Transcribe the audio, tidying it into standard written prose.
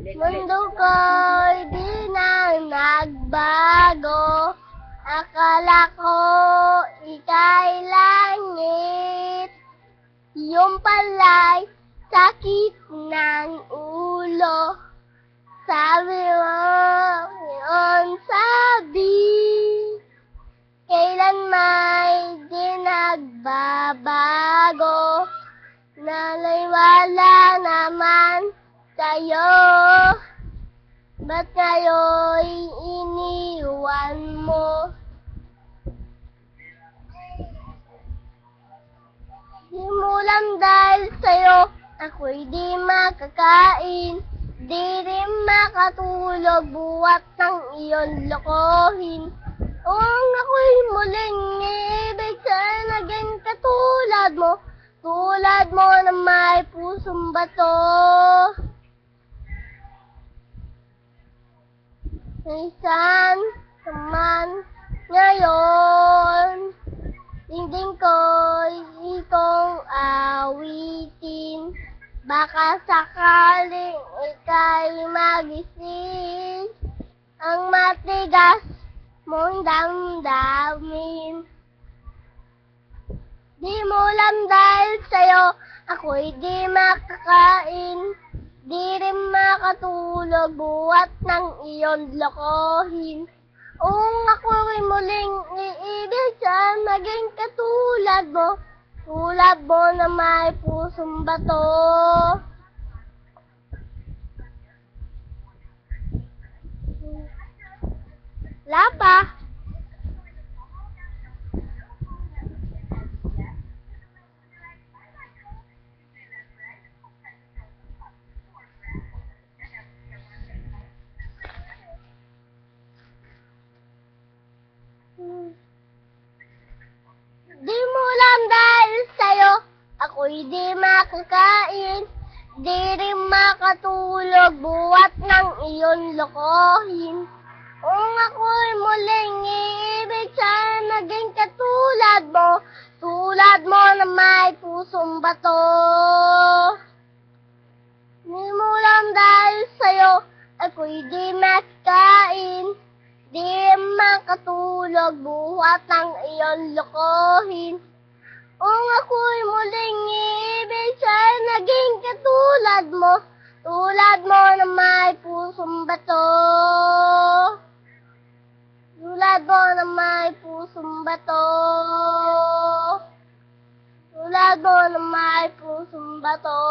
Mundo ko'y di na nagbago. Akala ko ika'y langit. Yung pala'y sakit ng ulo. Sabi mo, yun sabi. Kailan may di nagbabago. Naliwala naman sa'yo. Ba't ngayon'y iniwan mo? Di mo lang dahil sa'yo, ako'y di makakain. Di rin makatulog buwat ng iyong lokohin. Kung ako'y muling iibig, sana naging katulad mo. Tulad mo na may pusong bato. Minsan naman ngayon, dingding ko'y ikong awitin. Baka sakaling ika'y magising, ang matigas mong damdamin. Di mo lang dahil sa'yo, ako'y di makakain. Di rin makatulog buwat ng iyong lokohin. Kung ako'y muling iibig, sana maging katulad mo. Tulad mo na may pusong bato. Wala pa. Di mo lang dahil sa'yo, ako'y di makakain. Di rin makatulog buwat ng iyong lokohin. Kung ako'y muling iibig, sana naging katulad mo. Tulad mo na may pusong bato. Di mo lang dahil sa'yo, ako'y di makakain. Di makatulog buhat ng iyong lokohin. Kung ako'y muling iibig, sana naging katulad mo. Tulad mo na may pusong bato. Tulad mo na may pusong bato. Tulad mo na may pusong bato.